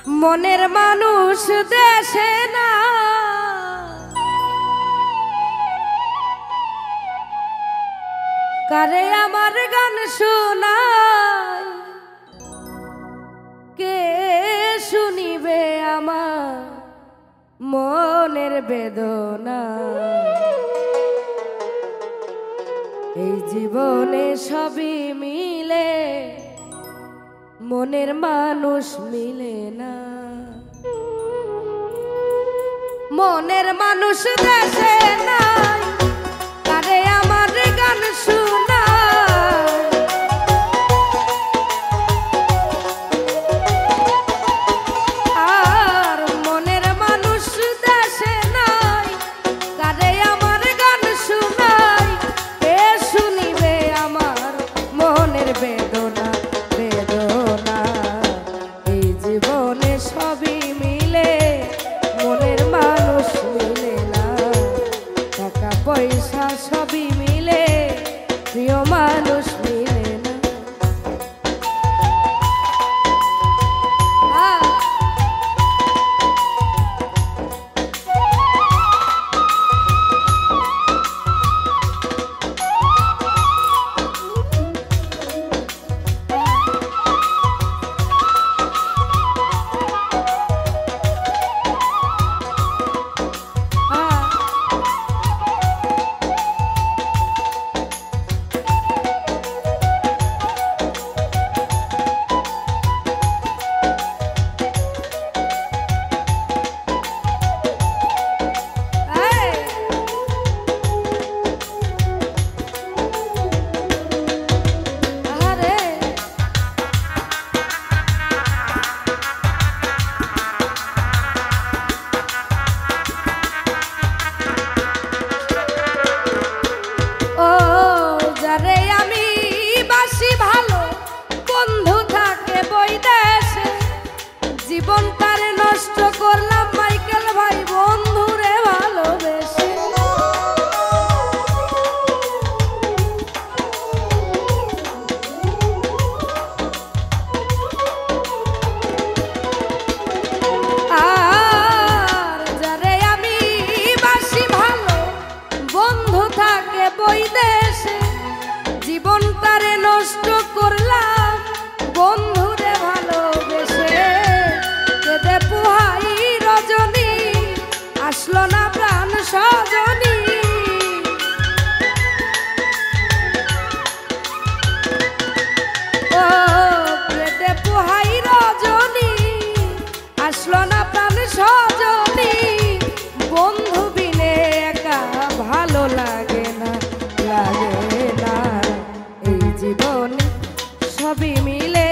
মনের মানুষ দেশে না, কারে আমার গান শোনায়, কে শুনিবে আমার মনের বেদনা। এই জীবনে সবই মিলে, মনের মানুষ মিলে না। মনের মানুষ দেশে নাই, কারে আমার গান শোনায়, আর মনের মানুষ দেশে নাই, কারে আমার গান শোনায়, কে শুনিবে আমার মনের বেদনা। বেদনা এই জীবনে সবই মিলে, মনের মানুষ মিলে না। টাকা পয়সা সবই মিলে, প্রিয় মানুষ মিলে না। জীবন তারে নষ্ট করলাম মাইকেল ভাই, বন্ধুরে ভালোবেসে। আর যারে আমি বাসি ভালো, বন্ধু থাকে বৈদেশে, জীবন তারে নষ্ট করলাম বন্ধুরে ভালোবেসে। কেঁদে পোহাই রজনী, আসলো না প্রাণ সজনী। ও কেঁদে পোহাই রজনী, আসলো না প্রাণ সজনী। বন্ধু বিনে একা ভালো লাগে না, লাগে না। এই জীবনে সবই মিলে,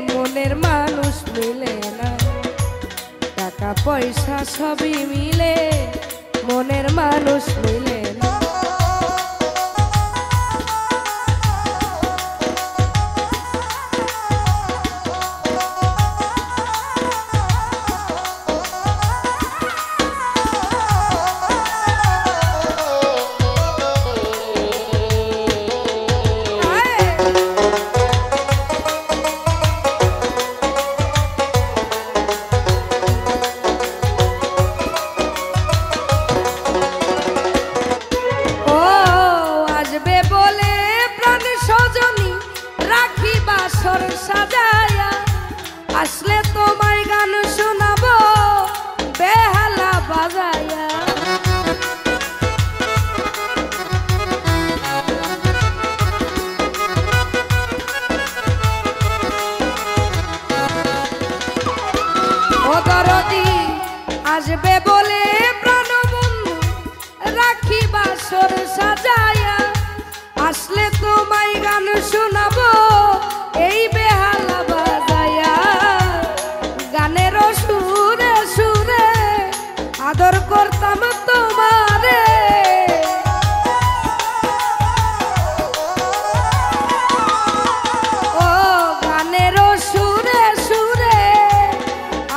মনের মানুষ মিলে না। টাকা পয়সা সবই মিলে, মনের মানুষ মিলে না। সাজায়া আসলে তোমায় গান শোনাবো বেহালা বাজায়া। ও দরদি আসবে বলে প্রাণবন্ধু, রাখি বাসর সাজায়া আসলে তোমায় গান শোনাবো এই বেহালা বাজায়া। গানের সুরে সুরে আদর করতাম তোমারে, ও গানের সুরে সুরে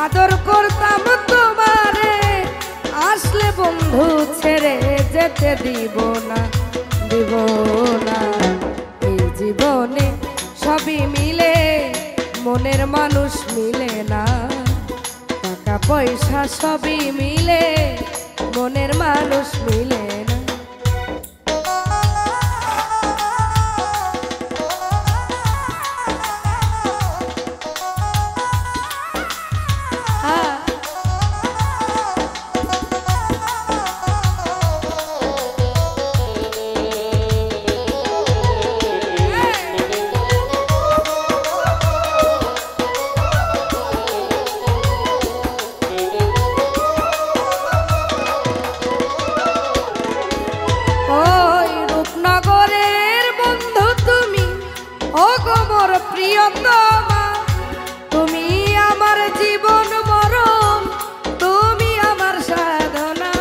আদর করতাম তোমারে। আসলে বন্ধু ছেড়ে যেতে দিব না, দিব না। এই জীবনে সবই মিলে, মনের মানুষ মিলে না। পয়সা সবই মিলে মনের মানুষ মিলে না। প্রিয়তমা তুমি আমার জীবন মরণ, তুমি আমার সাধনা।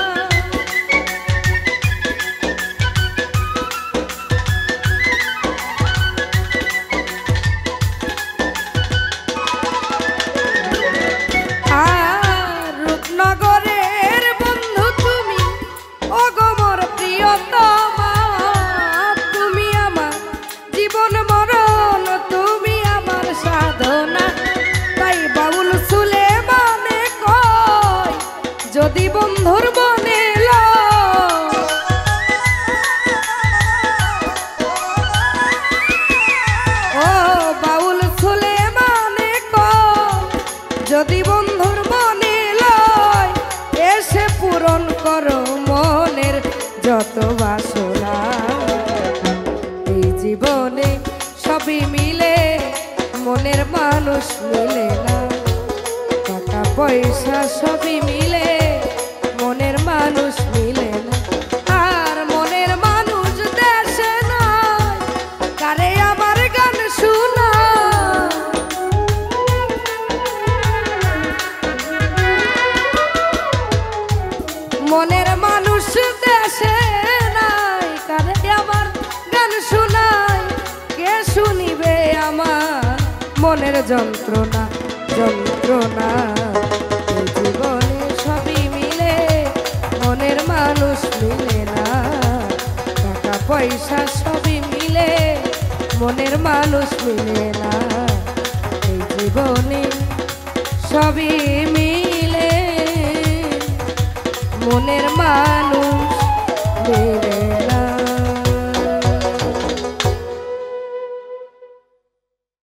আর রূপনগরের বন্ধু তুমি, ও গো মোর প্রিয়তমা, তুমি আমার জীবন মরণ, তুমি আমার সাধনা। তাই বাউল সুলেমানে কয় যদি বন্ধুর মনে ও বাউল সুলেমানে কয় যদি বন্ধুর মনে লয়, এসে পূরণ করো মনের যত বাসনা। এই জীবনে সবই মিলে মনের মানুষ মিলে না, টাকা পয়সা সবই মিলে মনের মানুষ মিলে না। আর মনের মানুষ দেশে নয়, কারে আমার গান শোনা। মনের মানুষ দেশে নাই, কারে আমার গান শোনায়, কে শুনিবে আমার মনের যন্ত্রণা যন্ত্রণা। এই জীবনে সবই মিলে মনের মানুষ মিলে না, টাকা পয়সা সবই মিলে মনের মানুষ মিলে না। এই জীবনে সবই মিলে মনের মানুষ